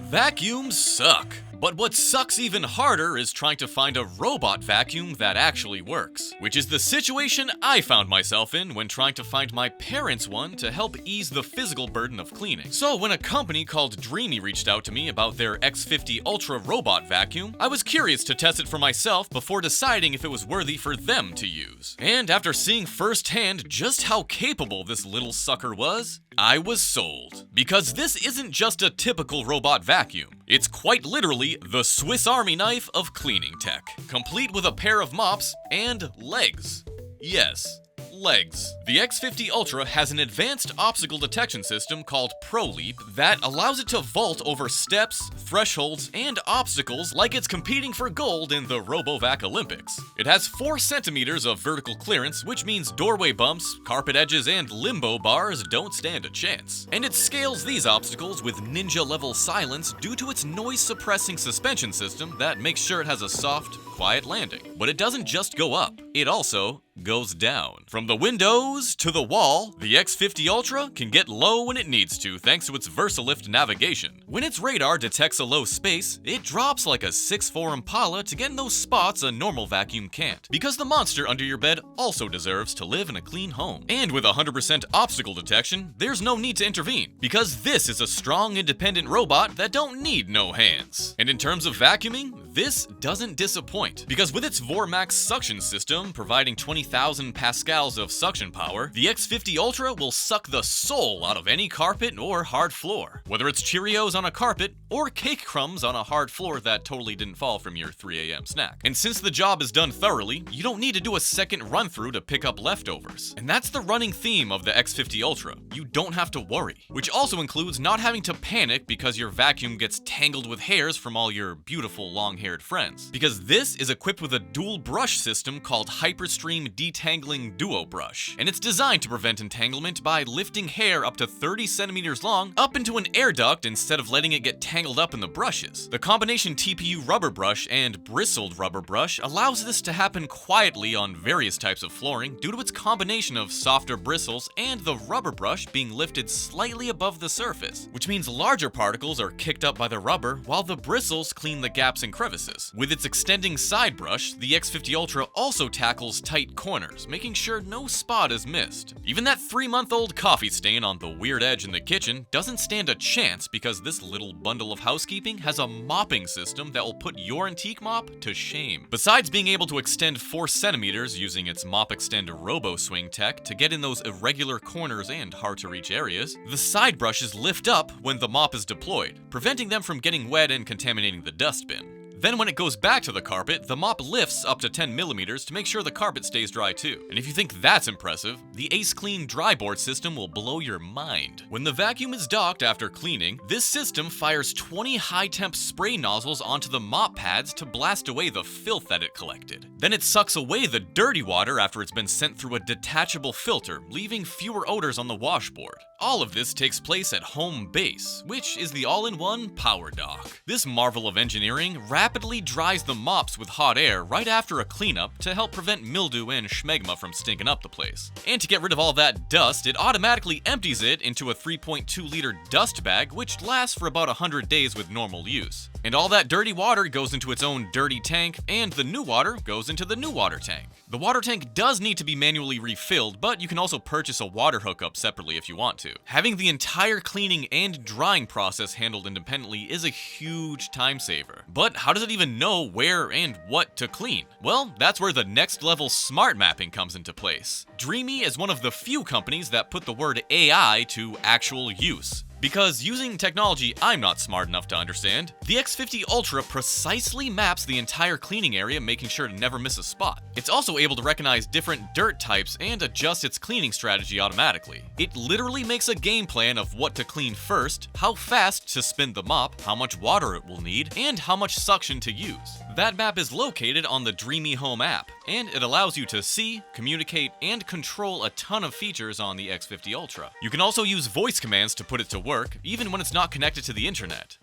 Vacuums suck. But what sucks even harder is trying to find a robot vacuum that actually works, which is the situation I found myself in when trying to find my parents' one to help ease the physical burden of cleaning. So when a company called Dreame reached out to me about their X50 Ultra robot vacuum, I was curious to test it for myself before deciding if it was worthy for them to use. And after seeing firsthand just how capable this little sucker was, I was sold. Because this isn't just a typical robot vacuum. It's quite literally the Swiss Army knife of cleaning tech, complete with a pair of mops and legs. Yes, legs. The X50 Ultra has an advanced obstacle detection system called ProLeap that allows it to vault over steps, thresholds, and obstacles like it's competing for gold in the RoboVac Olympics. It has 4 centimeters of vertical clearance, which means doorway bumps, carpet edges, and limbo bars don't stand a chance. And it scales these obstacles with ninja-level silence due to its noise-suppressing suspension system that makes sure it has a soft, quiet landing. But it doesn't just go up, it also goes down. From the windows to the wall, the X50 Ultra can get low when it needs to thanks to its VersaLift navigation. When its radar detects a low space, it drops like a 6'4" Impala to get in those spots a normal vacuum can't. Because the monster under your bed also deserves to live in a clean home. And with 100% obstacle detection, there's no need to intervene, because this is a strong independent robot that don't need no hands. And in terms of vacuuming, this doesn't disappoint, because with its Vormax suction system providing 20,000 pascals of suction power, the X50 Ultra will suck the soul out of any carpet or hard floor. Whether it's Cheerios on a carpet or cake crumbs on a hard floor that totally didn't fall from your 3 a.m. snack. And since the job is done thoroughly, you don't need to do a second run through to pick up leftovers. And that's the running theme of the X50 Ultra. You don't have to worry. Which also includes not having to panic because your vacuum gets tangled with hairs from all your beautiful long-haired friends. Because this is equipped with a dual brush system called Hyperstream Detangling Duo Brush. And it's designed to prevent entanglement by lifting hair up to 30 centimeters long up into an air duct instead of letting it get tangled up in the brushes. The combination TPU rubber brush and bristled rubber brush allows this to happen quietly on various types of flooring due to its combination of softer bristles and the rubber brush being lifted slightly above the surface, which means larger particles are kicked up by the rubber while the bristles clean the gaps and crevices. With its extending side brush, the X50 Ultra also tackles tight corners, making sure no spot is missed. Even that 3-month-old coffee stain on the weird edge in the kitchen doesn't stand a chance because this little bundle of housekeeping has a mopping system that will put your antique mop to shame. Besides being able to extend 4 centimeters using its Mop Extend Robo Swing tech to get in those irregular corners and hard-to-reach areas, the side brushes lift up when the mop is deployed, preventing them from getting wet and contaminating the dustbin. Then when it goes back to the carpet, the mop lifts up to 10 millimeters to make sure the carpet stays dry too. And if you think that's impressive, the Ace Clean dry board system will blow your mind. When the vacuum is docked after cleaning, this system fires 20 high-temp spray nozzles onto the mop pads to blast away the filth that it collected. Then it sucks away the dirty water after it's been sent through a detachable filter, leaving fewer odors on the washboard. All of this takes place at home base, which is the all-in-one power dock. This marvel of engineering rapidly dries the mops with hot air right after a cleanup to help prevent mildew and schmegma from stinking up the place. And to get rid of all that dust, it automatically empties it into a 3.2-liter dust bag, which lasts for about 100 days with normal use. And all that dirty water goes into its own dirty tank, and the new water goes into the new water tank. The water tank does need to be manually refilled, but you can also purchase a water hookup separately if you want to. Having the entire cleaning and drying process handled independently is a huge time saver. But how does it even know where and what to clean? Well, that's where the next level smart mapping comes into place. Dreame is one of the few companies that put the word AI to actual use. Because using technology I'm not smart enough to understand, the X50 Ultra precisely maps the entire cleaning area, making sure to never miss a spot. It's also able to recognize different dirt types and adjust its cleaning strategy automatically. It literally makes a game plan of what to clean first, how fast to spin the mop, how much water it will need, and how much suction to use. That map is located on the Dreame Home app, and it allows you to see, communicate, and control a ton of features on the X50 Ultra. You can also use voice commands to put it to work, even when it's not connected to the internet.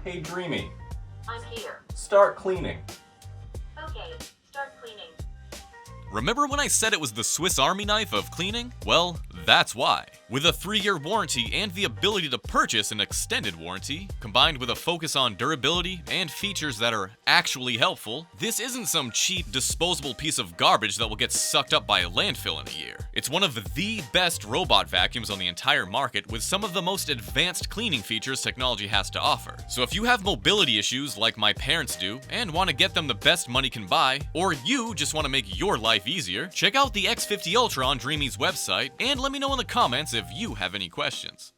Hey Dreame, I'm here. start cleaning. Okay, start cleaning. Remember when I said it was the Swiss Army knife of cleaning? Well, that's why. With a 3-year warranty and the ability to purchase an extended warranty, combined with a focus on durability and features that are actually helpful, this isn't some cheap, disposable piece of garbage that will get sucked up by a landfill in a year. It's one of the best robot vacuums on the entire market with some of the most advanced cleaning features technology has to offer. So if you have mobility issues like my parents do and want to get them the best money can buy, or you just want to make your life easier, check out the X50 Ultra on Dreame's website and let me know in the comments if you have any questions.